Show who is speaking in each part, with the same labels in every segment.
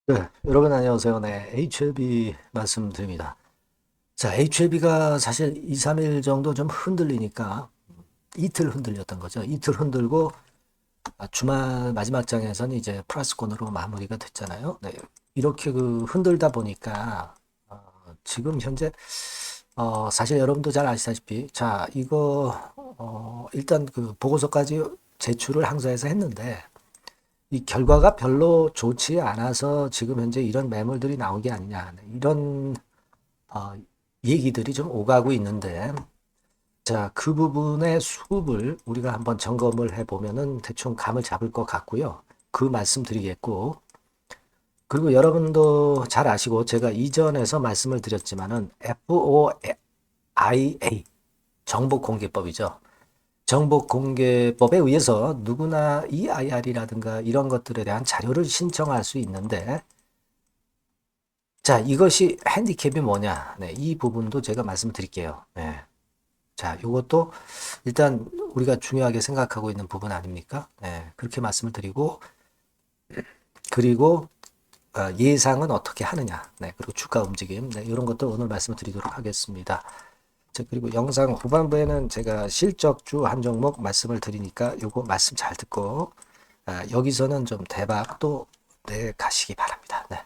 Speaker 1: 네, 여러분 안녕하세요. 네, HLB 말씀드립니다. 자, HLB가 사실 2, 3일 정도 좀 흔들리니까 이틀 흔들렸던 거죠. 이틀 흔들고 주말 마지막 장에서는 이제 플러스권으로 마무리가 됐잖아요. 네, 이렇게 흔들다 보니까 지금 현재 사실 여러분도 잘 아시다시피 자, 이거 일단 보고서까지 제출을 항소해서 했는데 이 결과가 별로 좋지 않아서 지금 현재 이런 매물들이 나온 게 아니냐. 이런 어, 얘기들이 좀 오가고 있는데, 자, 그 부분의 수급을 우리가 한번 점검을 해보면은 대충 감을 잡을 것 같고요. 그 말씀 드리겠고, 그리고 여러분도 잘 아시고 제가 이전에서 말씀을 드렸지만은 FOIA 정보공개법이죠. 정보공개법에 의해서 누구나 EIR이라든가 이런 것들에 대한 자료를 신청할 수 있는데, 자, 이것이 핸디캡이 뭐냐? 네, 이 부분도 제가 말씀드릴게요. 네. 자, 이것도 일단 우리가 중요하게 생각하고 있는 부분 아닙니까? 네, 그렇게 말씀을 드리고, 그리고 예상은 어떻게 하느냐? 네, 그리고 주가 움직임, 네, 이런 것도 오늘 말씀을 드리도록 하겠습니다. 자, 그리고 영상 후반부에는 제가 실적주 한 종목 말씀을 드리니까 요거 말씀 잘 듣고, 여기서는 좀 대박 또 내 가시기 바랍니다. 네.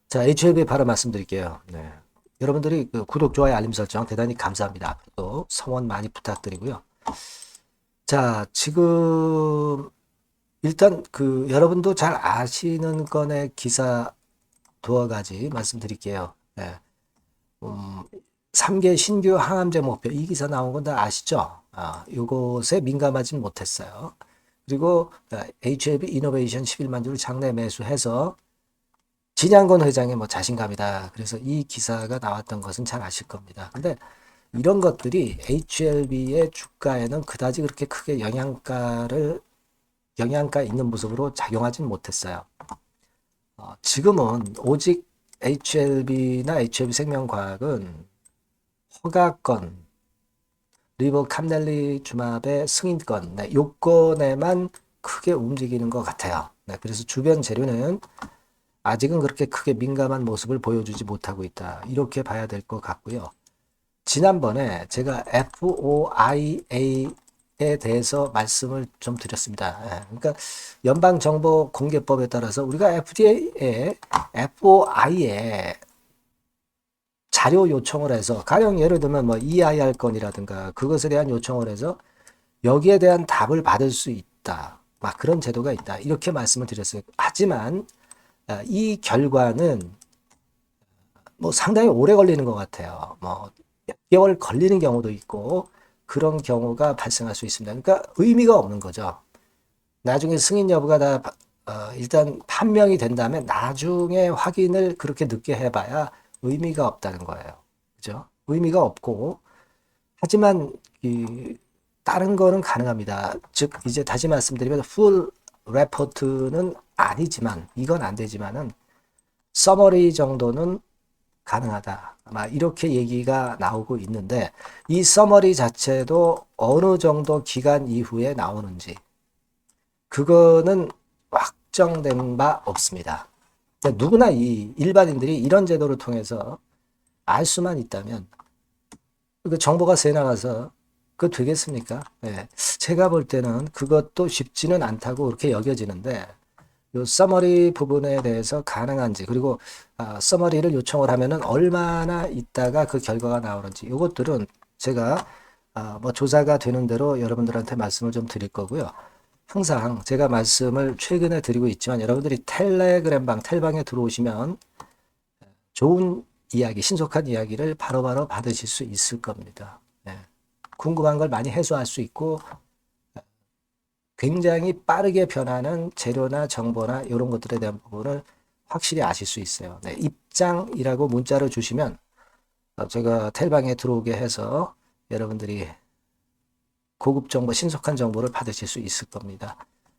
Speaker 1: 자, HLB 바로 말씀드릴게요. 네. 여러분들이 구독, 좋아요, 알림 설정 대단히 감사합니다. 또 성원 많이 부탁드리고요. 자, 지금 일단 여러분도 잘 아시는 건의 기사 두어 가지 말씀드릴게요. 네. 3개 신규 항암제 목표 이 기사 나온 건 다 아시죠? 요것에 민감하진 못했어요. 그리고 HLB 이노베이션 11만 주를 장내 매수해서 진양건 회장의 뭐 자신감이다. 그래서 이 기사가 나왔던 것은 잘 아실 겁니다. 근데 이런 것들이 HLB의 주가에는 그다지 그렇게 크게 영양가 있는 모습으로 작용하진 못했어요. 지금은 오직 HLB나 HLB 생명과학은 허가권, 리버 캄넬리 주맙의 승인권, 네, 요건에만 크게 움직이는 것 같아요. 네, 그래서 주변 재료는 아직은 그렇게 크게 민감한 모습을 보여주지 못하고 있다. 이렇게 봐야 될 것 같고요. 지난번에 제가 FOIA에 대해서 말씀을 좀 드렸습니다. 예, 그러니까 연방정보공개법에 따라서 우리가 FDA에 FOI에 자료 요청을 해서 가령 예를 들면 뭐 EIR 건이라든가 그것에 대한 요청을 해서 여기에 대한 답을 받을 수 있다. 막 그런 제도가 있다. 이렇게 말씀을 드렸어요. 하지만 이 결과는 뭐 상당히 오래 걸리는 것 같아요. 뭐 몇 개월 걸리는 경우도 있고 그런 경우가 발생할 수 있습니다. 그러니까 의미가 없는 거죠. 나중에 승인 여부가 다 일단 판명이 된 다음에 나중에 확인을 그렇게 늦게 해봐야 의미가 없다는 거예요. 그죠? 의미가 없고 하지만 이 다른 거는 가능합니다. 즉 이제 다시 말씀드리면 풀 레포트는 아니지만 이건 안 되지만은 서머리 정도는 가능하다. 아마 이렇게 얘기가 나오고 있는데 이 서머리 자체도 어느 정도 기간 이후에 나오는지 그거는 확정된 바 없습니다. 누구나 이 일반인들이 이런 제도를 통해서 알 수만 있다면 그 정보가 새 나가서 그 되겠습니까? 네. 제가 볼 때는 그것도 쉽지는 않다고 그렇게 여겨지는데 요 서머리 부분에 대해서 가능한지 그리고 서머리를 요청을 하면은 얼마나 있다가 그 결과가 나오는지 이것들은 제가 뭐 조사가 되는 대로 여러분들한테 말씀을 좀 드릴 거고요. 항상 제가 말씀을 최근에 드리고 있지만 여러분들이 텔레그램방 텔방에 들어오시면 좋은 이야기, 신속한 이야기를 바로바로 받으실 수 있을 겁니다. 네. 궁금한 걸 많이 해소할 수 있고 굉장히 빠르게 변하는 재료나 정보나 이런 것들에 대한 부분을 확실히 아실 수 있어요. 네, 입장이라고 문자를 주시면 제가 텔방에 들어오게 해서 여러분들이 고급 정보, 신속한 정보를 받으실 수 있을 겁니다.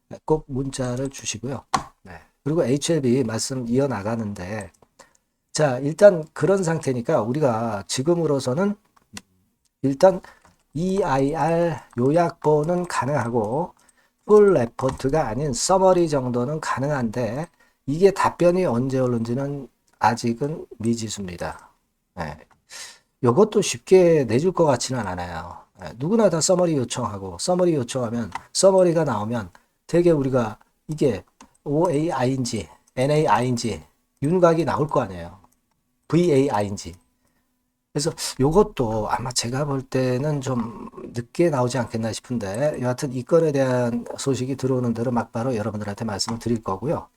Speaker 1: 네, 꼭 문자를 주시고요. 네. 그리고 HLB 말씀 이어나가는데 자, 일단 그런 상태니까 우리가 지금으로서는 일단 EIR 요약본은 가능하고 풀 레포트가 아닌 서머리 정도는 가능한데 이게 답변이 언제 오는지는 아직은 미지수입니다. 예. 이것도 쉽게 내줄 것 같지는 않아요. 예. 누구나 다 서머리 요청하고 서머리 요청하면 서머리가 나오면 되게 우리가 이게 OAING, NAING 윤곽이 나올 거 아니에요. VAING. 그래서 요것도 아마 제가 볼 때는 좀 늦게 나오지 않겠나 싶은데 여하튼 이 건에 대한 소식이 들어오는 대로 막바로 여러분들한테 말씀을 드릴 거고요.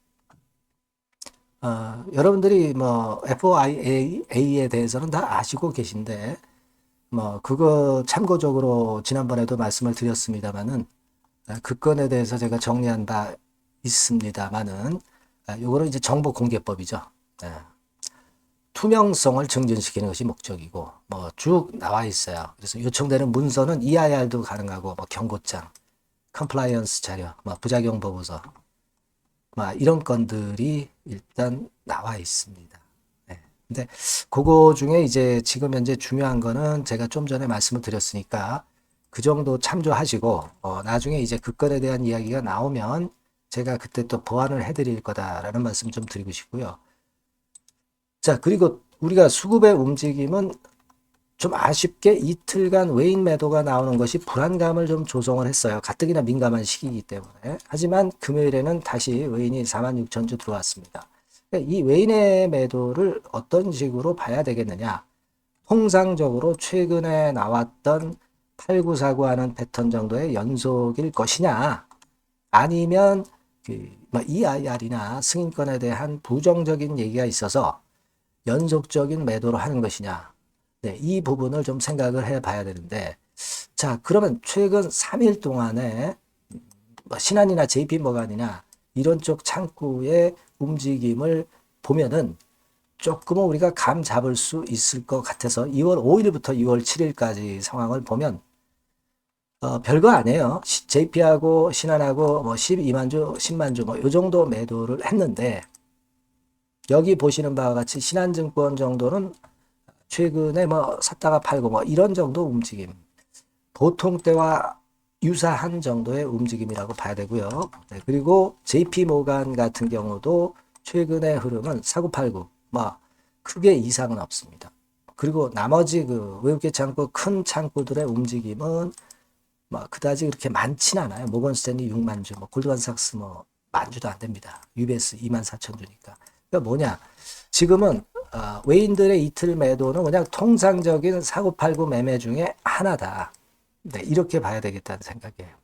Speaker 1: 여러분들이 뭐 FOIA에 대해서는 다 아시고 계신데 뭐 그거 참고적으로 지난번에도 말씀을 드렸습니다만은 그 건에 대해서 제가 정리한 바 있습니다만은 요거는 이제 정보공개법이죠. 예. 투명성을 증진시키는 것이 목적이고 뭐 쭉 나와 있어요. 그래서 요청되는 문서는 EIR도 가능하고 뭐 경고장, 컴플라이언스 자료, 뭐 부작용 보고서 이런 건들이 일단 나와 있습니다. 네. 근데 그거 중에 이제 지금 현재 중요한 거는 제가 좀 전에 말씀을 드렸으니까 그 정도 참조하시고 나중에 이제 그 건에 대한 이야기가 나오면 제가 그때 또 보완을 해드릴 거다라는 말씀 좀 드리고 싶고요. 자, 그리고 우리가 수급의 움직임은 좀 아쉽게 이틀간 외인 매도가 나오는 것이 불안감을 좀 조성을 했어요. 가뜩이나 민감한 시기이기 때문에. 하지만 금요일에는 다시 외인이 46,000주 들어왔습니다. 그러니까 이 외인의 매도를 어떤 식으로 봐야 되겠느냐. 통상적으로 최근에 나왔던 8949 하는 패턴 정도의 연속일 것이냐. 아니면 EIR이나 승인권에 대한 부정적인 얘기가 있어서 연속적인 매도를 하는 것이냐. 네, 이 부분을 좀 생각을 해 봐야 되는데, 자, 그러면 최근 3일 동안에 신한이나 JP모간이나 이런 쪽 창구의 움직임을 보면은 조금은 우리가 감 잡을 수 있을 것 같아서 2월 5일부터 2월 7일까지 상황을 보면 별거 아니에요. JP하고 신한하고 뭐 12만 주, 10만 주 뭐 요 정도 매도를 했는데 여기 보시는 바와 같이 신한증권 정도는 최근에 뭐 샀다가 팔고 뭐 이런 정도 움직임. 보통 때와 유사한 정도의 움직임이라고 봐야 되고요. 네, 그리고 JP 모간 같은 경우도 최근의 흐름은 사고 팔고 뭐 크게 이상은 없습니다. 그리고 나머지 그 외국계 창구 큰 창구들의 움직임은 뭐 그다지 그렇게 많진 않아요. 모건 스탠리 6만 주, 뭐 골드만삭스 뭐 만 주도 안 됩니다. UBS 2만 4천 주니까. 그러니까 뭐냐? 지금은 외인들의 이틀 매도는 그냥 통상적인 사고팔고 매매 중에 하나다. 네, 이렇게 봐야 되겠다는 생각이에요.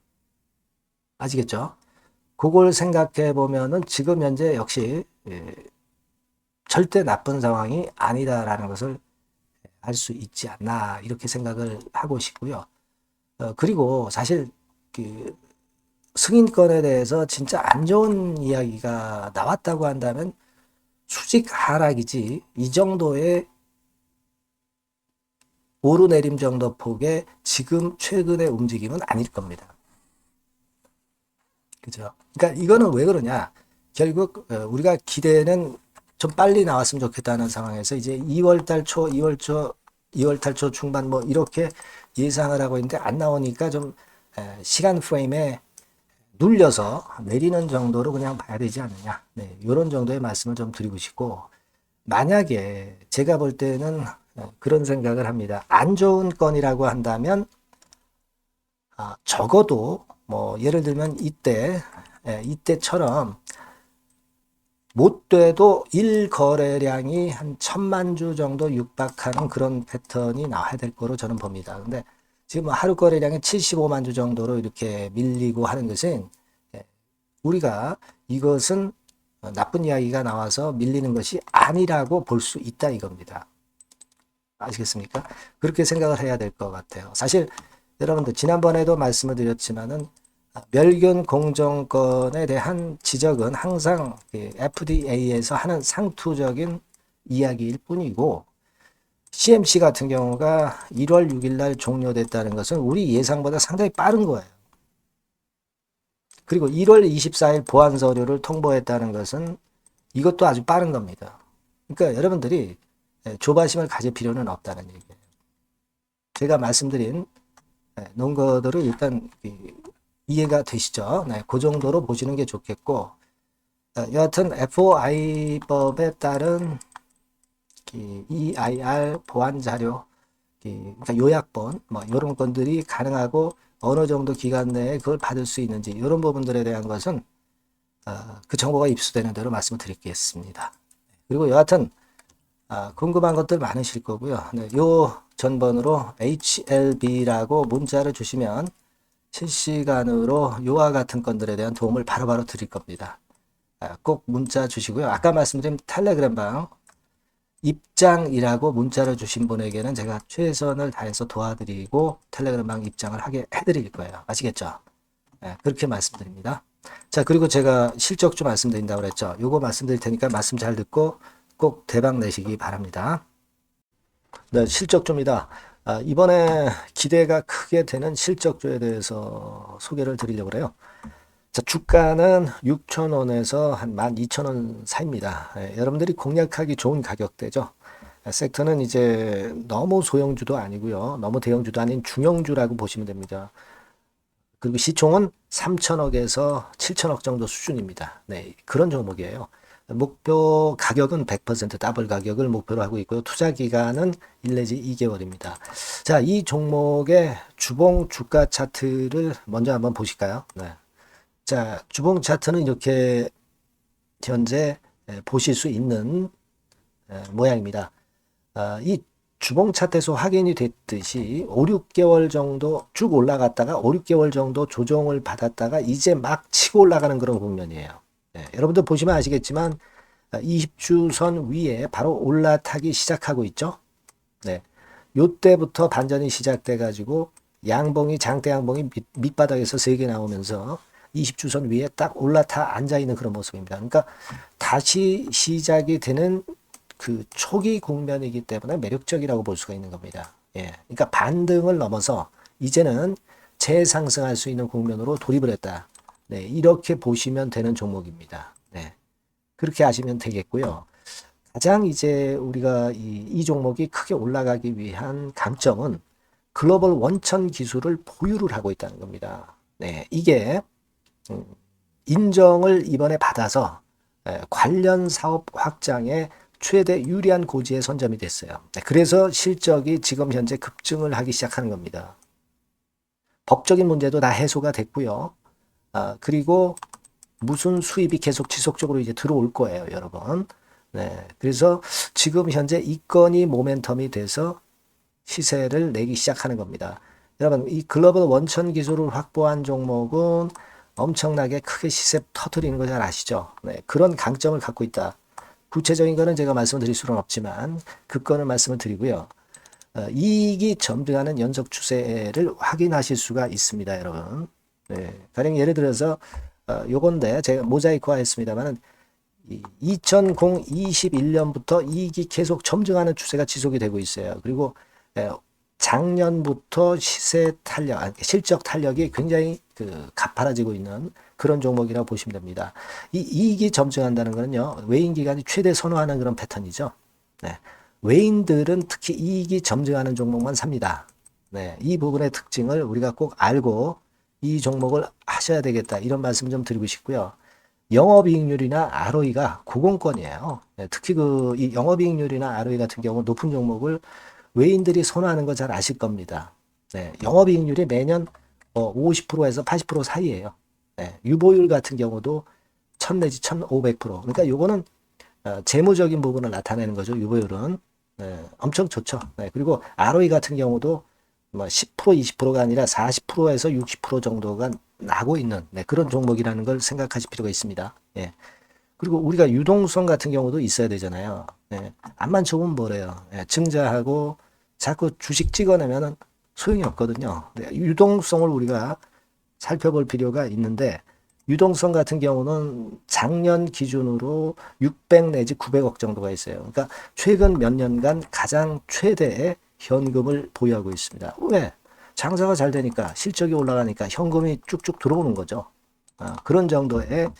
Speaker 1: 아시겠죠? 그걸 생각해 보면은 지금 현재 역시 절대 나쁜 상황이 아니다라는 것을 알 수 있지 않나 이렇게 생각을 하고 싶고요. 그리고 사실 그 승인권에 대해서 진짜 안 좋은 이야기가 나왔다고 한다면 수직 하락이지 이 정도의 오르내림 정도 폭의 지금 최근의 움직임은 아닐 겁니다. 그죠? 그러니까 이거는 왜 그러냐? 결국 우리가 기대는 좀 빨리 나왔으면 좋겠다는 상황에서 이제 2월달 초, 2월달 초 중반 뭐 이렇게 예상을 하고 있는데 안 나오니까 좀 시간 프레임에 눌려서 내리는 정도로 그냥 봐야 되지 않느냐. 네, 이런 정도의 말씀을 좀 드리고 싶고 만약에 제가 볼 때는 그런 생각을 합니다. 안 좋은 건이라고 한다면 적어도 뭐 예를 들면 이때처럼 못 돼도 1거래량이 한 1000만 주 정도 육박하는 그런 패턴이 나와야 될 거로 저는 봅니다. 근데 지금 하루 거래량이 75만 주 정도로 이렇게 밀리고 하는 것은 우리가 이것은 나쁜 이야기가 나와서 밀리는 것이 아니라고 볼 수 있다 이겁니다. 아시겠습니까? 그렇게 생각을 해야 될 것 같아요. 사실 여러분들 지난번에도 말씀을 드렸지만은 멸균 공정권에 대한 지적은 항상 FDA에서 하는 상투적인 이야기일 뿐이고 CMC 같은 경우가 1월 6일 날 종료됐다는 것은 우리 예상보다 상당히 빠른 거예요. 그리고 1월 24일 보안 서류를 통보했다는 것은 이것도 아주 빠른 겁니다. 그러니까 여러분들이 조바심을 가질 필요는 없다는 얘기예요. 제가 말씀드린 논거들을 일단 이해가 되시죠? 네, 그 정도로 보시는 게 좋겠고 여하튼 FOI법에 따른 EIR 보안 자료, 그러니까 요약본, 뭐 이런 건들이 가능하고 어느 정도 기간 내에 그걸 받을 수 있는지 이런 부분들에 대한 것은 그 정보가 입수되는 대로 말씀을 드리겠습니다. 그리고 여하튼 궁금한 것들 많으실 거고요. 네, 요 전번으로 HLB라고 문자를 주시면 실시간으로 요와 같은 건들에 대한 도움을 바로바로 드릴 겁니다. 꼭 문자 주시고요. 아까 말씀드린 텔레그램방 입장이라고 문자를 주신 분에게는 제가 최선을 다해서 도와드리고 텔레그램방 입장을 하게 해드릴 거예요. 아시겠죠? 네, 그렇게 말씀드립니다. 자, 그리고 제가 실적 좀 말씀드린다고 그랬죠. 요거 말씀드릴 테니까 말씀 잘 듣고 꼭 대박 내시기 바랍니다. 네, 실적주입니다. 이번에 기대가 크게 되는 실적주에 대해서 소개를 드리려고 그래요. 자, 주가는 6,000원에서 한 12,000원 사이입니다. 여러분들이 공략하기 좋은 가격대죠. 섹터는 이제 너무 소형주도 아니고요. 너무 대형주도 아닌 중형주라고 보시면 됩니다. 그리고 시총은 3천억에서 7천억 정도 수준입니다. 네, 그런 종목이에요. 목표 가격은 100% 더블 가격을 목표로 하고 있고요. 투자 기간은 1 내지 2개월입니다. 자, 이 종목의 주봉 주가 차트를 먼저 한번 보실까요? 네. 자, 주봉 차트는 이렇게 현재 보실 수 있는 모양입니다. 이 주봉 차트에서 확인이 됐듯이 5, 6개월 정도 쭉 올라갔다가 5, 6개월 정도 조정을 받았다가 이제 막 치고 올라가는 그런 국면이에요. 네, 여러분들 보시면 아시겠지만 20주선 위에 바로 올라타기 시작하고 있죠. 네, 요때부터 반전이 시작돼 가지고 양봉이 장대 양봉이 밑바닥에서 3개 나오면서 20주선 위에 딱 올라타 앉아 있는 그런 모습입니다. 그러니까 다시 시작이 되는 그 초기 국면이기 때문에 매력적이라고 볼 수가 있는 겁니다. 예. 그러니까 반등을 넘어서 이제는 재상승할 수 있는 국면으로 돌입을 했다. 네. 이렇게 보시면 되는 종목입니다. 네. 그렇게 아시면 되겠고요. 가장 이제 우리가 이 종목이 크게 올라가기 위한 강점은 글로벌 원천 기술을 보유를 하고 있다는 겁니다. 네. 이게 인정을 이번에 받아서 관련 사업 확장에 최대 유리한 고지에 선점이 됐어요. 그래서 실적이 지금 현재 급증을 하기 시작하는 겁니다. 법적인 문제도 다 해소가 됐고요. 그리고 무슨 수입이 계속 지속적으로 이제 들어올 거예요, 여러분. 네, 그래서 지금 현재 이 건이 모멘텀이 돼서 시세를 내기 시작하는 겁니다. 여러분, 이 글로벌 원천 기술을 확보한 종목은 엄청나게 크게 시세 터뜨리는 거 잘 아시죠? 네, 그런 강점을 갖고 있다. 구체적인 거는 제가 말씀을 드릴 수는 없지만 그 건을 말씀을 드리고요. 이익이 점등하는 연속 추세를 확인하실 수가 있습니다, 여러분. 네, 가령 예를 들어서 요건데 제가 모자이크화 했습니다만은 2021년부터 이익이 계속 점증하는 추세가 지속이 되고 있어요. 그리고 작년부터 시세 탄력, 실적 탄력이 굉장히 가파라지고 있는 그런 종목이라고 보시면 됩니다. 이 이익이 점증한다는 것은요, 외인 기관이 최대 선호하는 그런 패턴이죠. 네. 외인들은 특히 이익이 점증하는 종목만 삽니다. 네. 이 부분의 특징을 우리가 꼭 알고 이 종목을 하셔야 되겠다. 이런 말씀 좀 드리고 싶고요. 영업이익률이나 ROE가 고공권이에요. 네. 특히 이 영업이익률이나 ROE 같은 경우 높은 종목을 외인들이 선호하는 거 잘 아실 겁니다. 네. 영업이익률이 매년 50%에서 80% 사이에요. 네, 유보율 같은 경우도 1000 내지 1500%. 그러니까 요거는 재무적인 부분을 나타내는 거죠. 유보율은. 네, 엄청 좋죠. 네, 그리고 ROE 같은 경우도 뭐 10% 20%가 아니라 40%에서 60% 정도가 나고 있는 그런 종목이라는 걸 생각하실 필요가 있습니다. 예. 그리고 우리가 유동성 같은 경우도 있어야 되잖아요. 예. 암만 좋으면 뭐래요. 예. 증자하고 자꾸 주식 찍어내면은 소용이 없거든요. 네, 유동성을 우리가 살펴볼 필요가 있는데 유동성 같은 경우는 작년 기준으로 600 내지 900억 정도가 있어요. 그러니까 최근 몇 년간 가장 최대의 현금을 보유하고 있습니다. 왜? 장사가 잘 되니까 실적이 올라가니까 현금이 쭉쭉 들어오는 거죠. 그런 정도의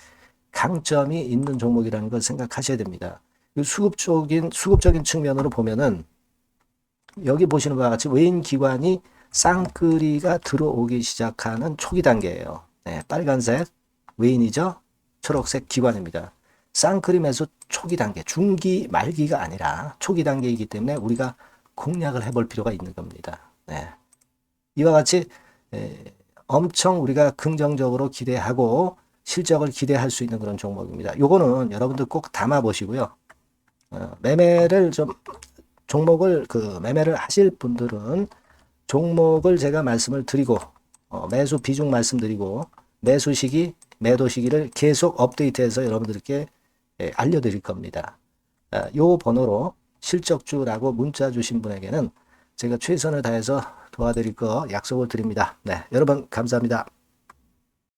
Speaker 1: 강점이 있는 종목이라는 걸 생각하셔야 됩니다. 수급적인 측면으로 보면은 여기 보시는 바와 같이 외인 기관이 쌍끌이가 들어오기 시작하는 초기 단계예요. 네, 빨간색 외인이죠. 초록색 기관입니다. 쌍크림 매수 초기 단계, 중기 말기가 아니라 초기 단계이기 때문에 우리가 공략을 해볼 필요가 있는 겁니다. 네. 이와 같이 엄청 우리가 긍정적으로 기대하고 실적을 기대할 수 있는 그런 종목입니다. 요거는 여러분들 꼭 담아 보시고요. 매매를 좀 종목을 매매를 하실 분들은 종목을 제가 말씀을 드리고 매수 비중 말씀드리고 매수 시기, 매도 시기를 계속 업데이트해서 여러분들께 알려드릴 겁니다. 요 번호로 실적주라고 문자 주신 분에게는 제가 최선을 다해서 도와드릴 거 약속을 드립니다. 네, 여러분 감사합니다.